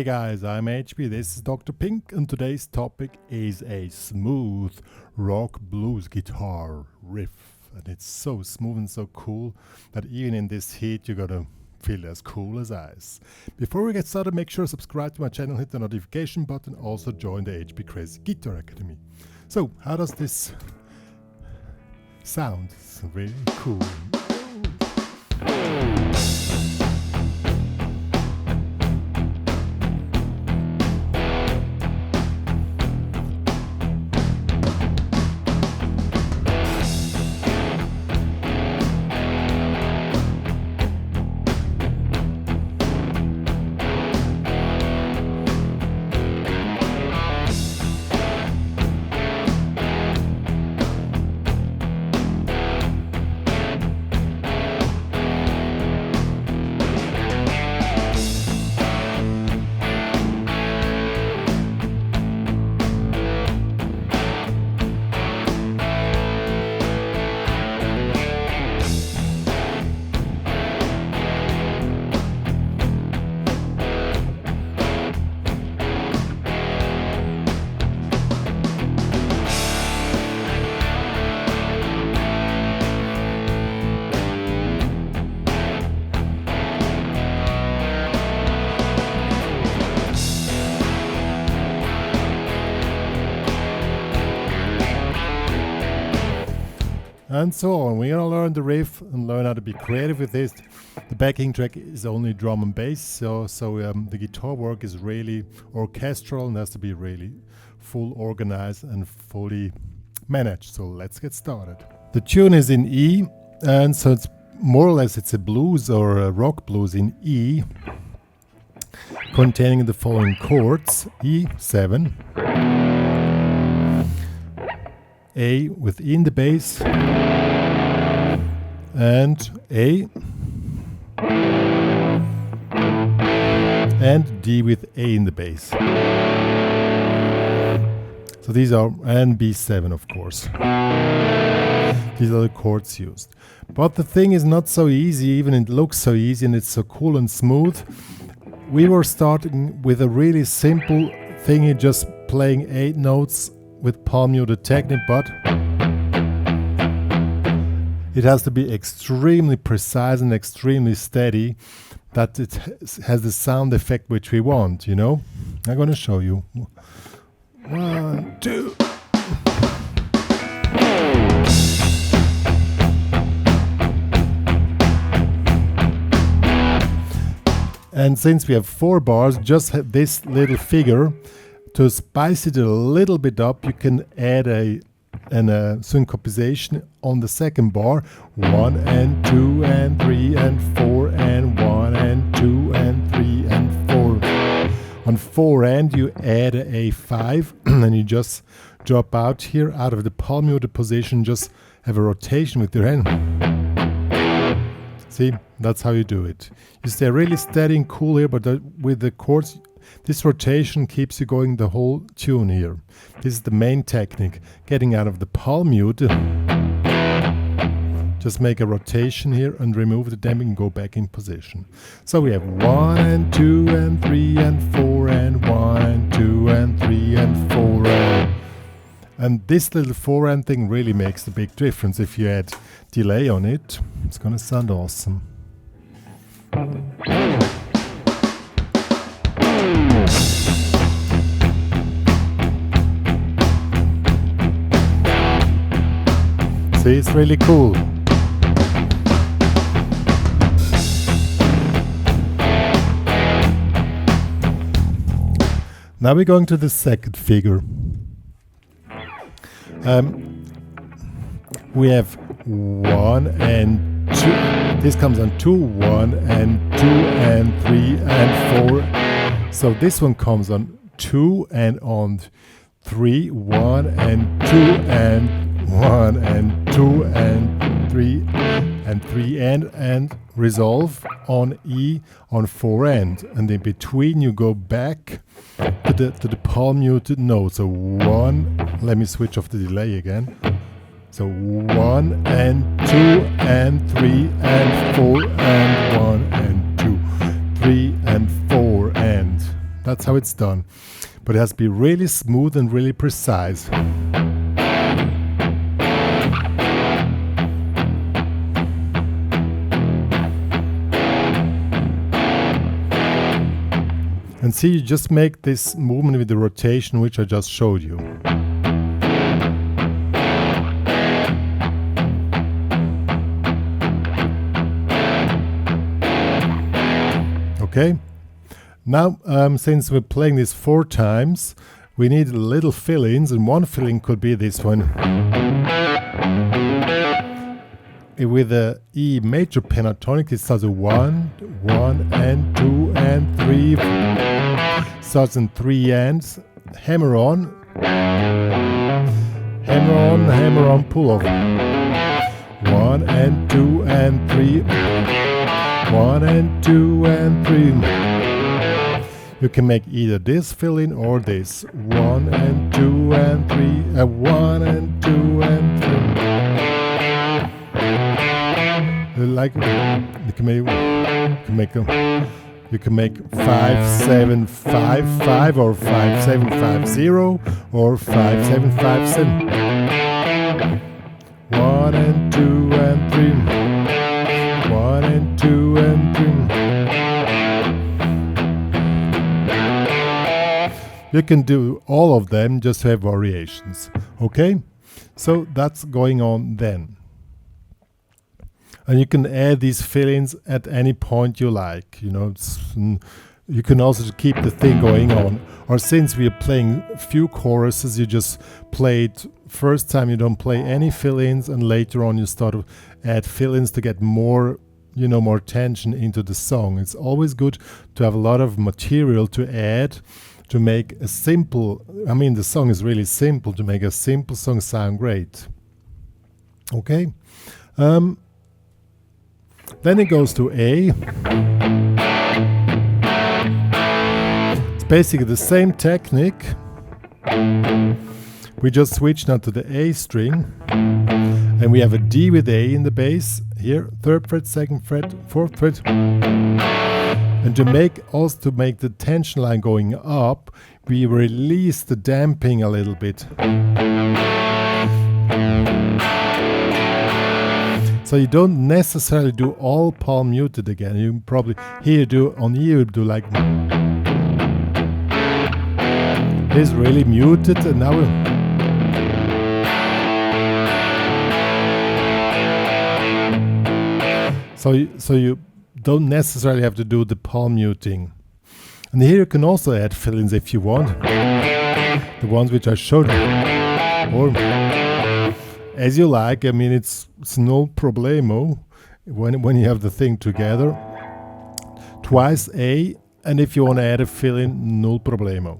Hey guys, I'm HP, this is Dr. Pink, and today's topic is a smooth rock blues guitar riff. And it's so smooth and so cool that even in this heat you're gonna feel as cool as ice. Before we get started, make sure to subscribe to my channel, hit the notification button, also join the HPCrazy Guitar Academy. So, how does this sound? It's really cool. And so on. We're gonna learn the riff and learn how to be creative with this. The backing track is only drum and bass, so the guitar work is really orchestral and has to be really full organized and fully managed. So let's get started. The tune is in E, and so it's more or less it's a blues or a rock blues in E, containing the following chords: E7, A with E in the bass, and A, and D with A in the bass. So these are, and B7 of course. These are the chords used. But the thing is not so easy, even it looks so easy and it's so cool and smooth. We were starting with a really simple thingy, just playing 8 notes with palm muted technique, but it has to be extremely precise and extremely steady that it has the sound effect which we want, you know? I'm gonna show you. 1, 2. And since we have 4 bars, just have this little figure. To spice it a little bit up, you can add a syncopization on the second bar. 1 and 2 and 3 and 4 and 1 and 2 and 3 and 4. On 4 and you add a 5 and you just drop out here out of the palm muted position, just have a rotation with your hand. See, that's how you do it. You stay really steady and cool here, but with the chords, this rotation keeps you going the whole tune here. This is the main technique. Getting out of the palm mute, just make a rotation here and remove the damping and go back in position. So we have 1 and 2 and 3 and 4 and 1 and 2 and 3 and 4 and this little 4 and thing really makes the big difference. If you add delay on it, it's gonna sound awesome. See, it's really cool. Now we're going to the second figure. We have 1 and 2. This comes on 2, 1 and 2 and 3 and 4. So this one comes on 2 and on 3, 1 and 2 and 1 and 2 and 3 and 3 and resolve on E on 4 and in between you go back to the palm muted note. So 1, let me switch off the delay again. So 1 and 2 and 3 and 4 and 1 and 2, 3 and 4 and That's how it's done. But it has to be really smooth and really precise. And see, you just make this movement with the rotation which I just showed you. Okay, now since we're playing this 4 times, we need little fill-ins, and one fill-in could be this one. With the E major pentatonic, it starts with 1, 1 and 2 and 3. Starts in 3 ends. Hammer on, pull off. 1 and 2 and 3. 1 and 2 and 3. You can make either this fill-in or this. 1 and 2 and 3. 1 and 2 and 3. Like you can make 5 7 5 5 or 5 7 5 0 or 5 7 5 7. 1 and 2 and 3. 1 and 2 and 3. You can do all of them just to have variations. Okay, so that's going on then. And you can add these fill-ins at any point you like. You know, you can also keep the thing going on. Or since we are playing few choruses, you just play it first time. You don't play any fill-ins, and later on you start to add fill-ins to get more, you know, more tension into the song. It's always good to have a lot of material to add to make a simple. I mean, the song is really simple, to make a simple song sound great. Okay. Then it goes to A. It's basically the same technique. We just switch now to the A string. And we have a D with A in the bass. Here, 3rd fret, 2nd fret, 4th fret. And to make the tension line going up, we release the damping a little bit. So you don't necessarily do all palm muted again. You probably here do on E you do like here's really muted, and now so you don't necessarily have to do the palm muting. And here you can also add fill-ins if you want, the ones which I showed you, or as you like. I mean, it's no problemo when you have the thing together. Twice A, and if you want to add a fill-in, no problemo.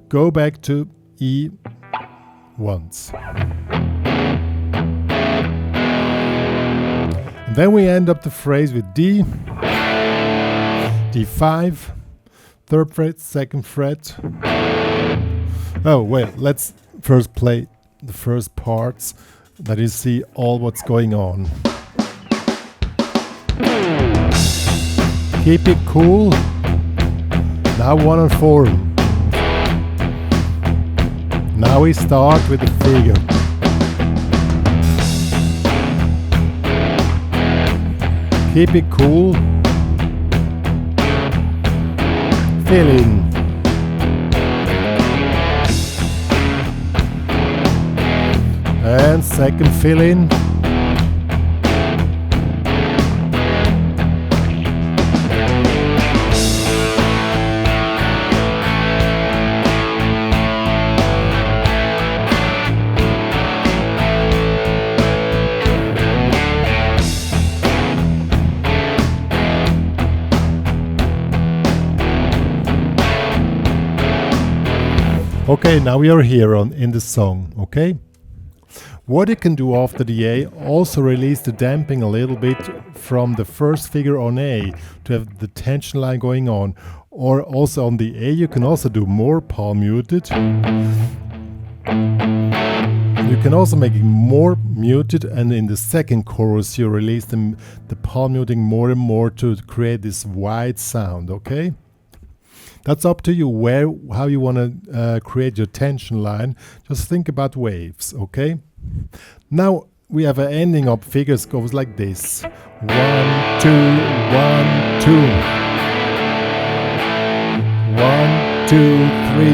Go back to E once. And then we end up the phrase with D, D5, 3rd fret, 2nd fret. Oh, well, let's first play the first parts, that you see all what's going on. Keep it cool. Now 1 and 4. Now we start with the figure. Keep it cool. Fill in. And 2nd fill in. Okay, now we are here in the song, okay? What you can do after the A, also release the damping a little bit from the first figure on A to have the tension line going on. Or also on the A, you can also do more palm muted. You can also make it more muted, and in the second chorus you release the palm muting more and more to create this wide sound, okay? That's up to you how you want to create your tension line. Just think about waves, okay? Now we have an ending up figures goes like this. 1, 2, 1, 2. 1, 2, 3.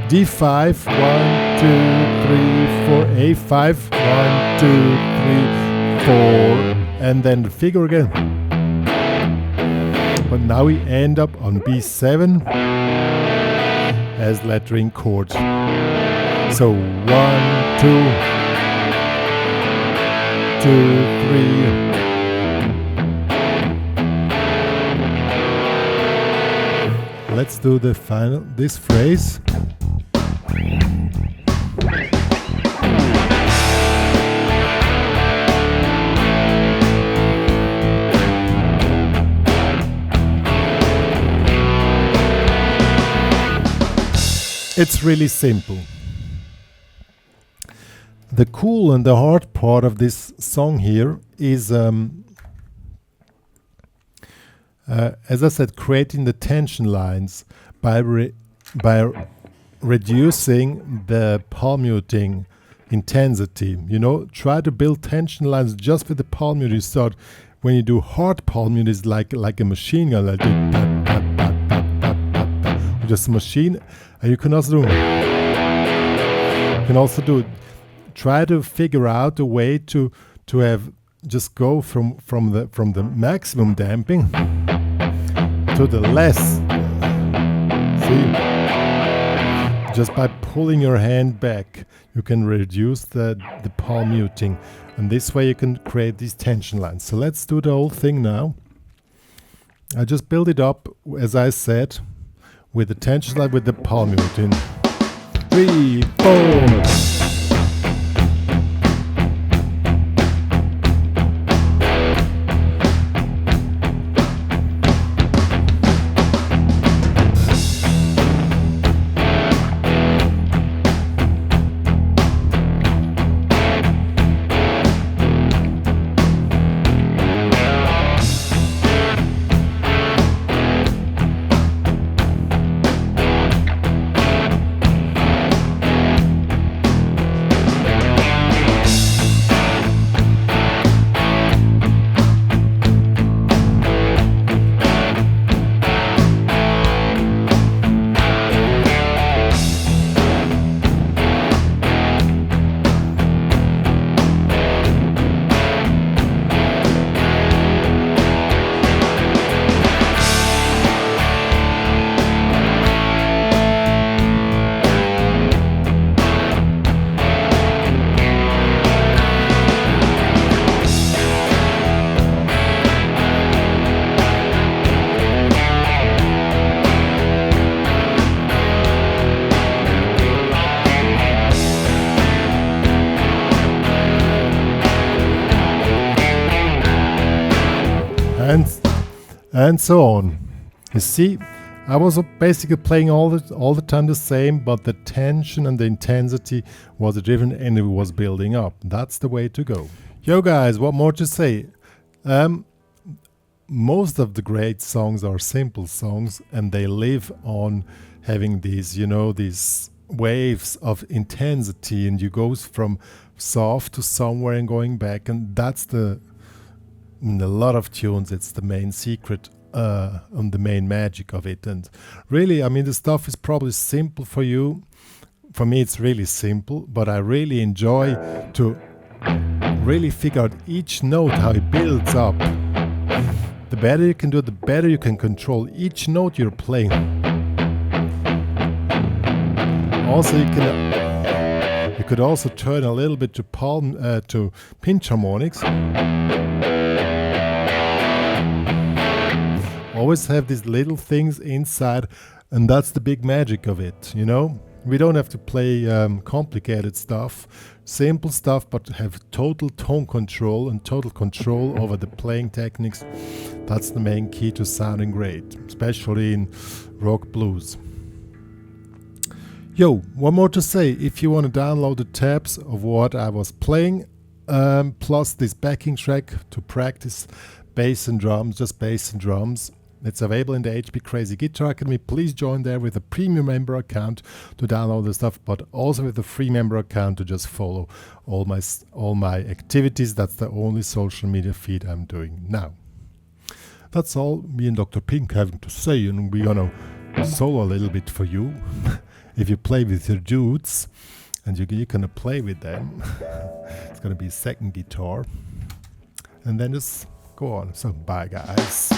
D5, 1, 2, 3, 4, A5, 1, 2, 3, 4, and then the figure again. But now we end up on B7 as lettering chord. So 1, 2, 3. Let's do the final, this phrase. It's really simple. The cool and the hard part of this song here is, as I said, creating the tension lines by reducing the palm muting intensity. You know, try to build tension lines just with the palm mute. You start when you do hard palm mute, it's like a machine gun, like just a machine. And you can also do try to figure out a way to have just go from the maximum damping to the less. See, just by pulling your hand back, you can reduce the palm muting, and this way you can create these tension lines. So let's do the whole thing now. I just build it up, as I said, with the tension line with the palm muting. 3, 4. And so on. You see, I was basically playing all the time the same, but the tension and the intensity was different and it was building up. That's the way to go. Yo guys, what more to say? Most of the great songs are simple songs, and they live on having these, you know, these waves of intensity, and you go from soft to somewhere and going back, and that's in a lot of tunes, it's the main secret and the main magic of it. And really, I mean, the stuff is probably simple for you. For me, it's really simple, but I really enjoy to really figure out each note, how it builds up. The better you can do it, the better you can control each note you're playing. Also, you could also turn a little bit to pinch harmonics. Always have these little things inside, and that's the big magic of it, you know? We don't have to play complicated stuff, simple stuff, but have total tone control and total control over the playing techniques. That's the main key to sounding great, especially in rock blues. Yo, one more to say, if you want to download the tabs of what I was playing, plus this backing track to practice bass and drums, just bass and drums, It's available in the HP Crazy Guitar Academy. Please join there with a premium member account to download the stuff, but also with a free member account to just follow all my activities. That's the only social media feed I'm doing now. That's all me and Dr. Pink having to say, and we're gonna solo a little bit for you. If you play with your dudes and you're gonna play with them, it's gonna be second guitar, and then just go on. So bye guys.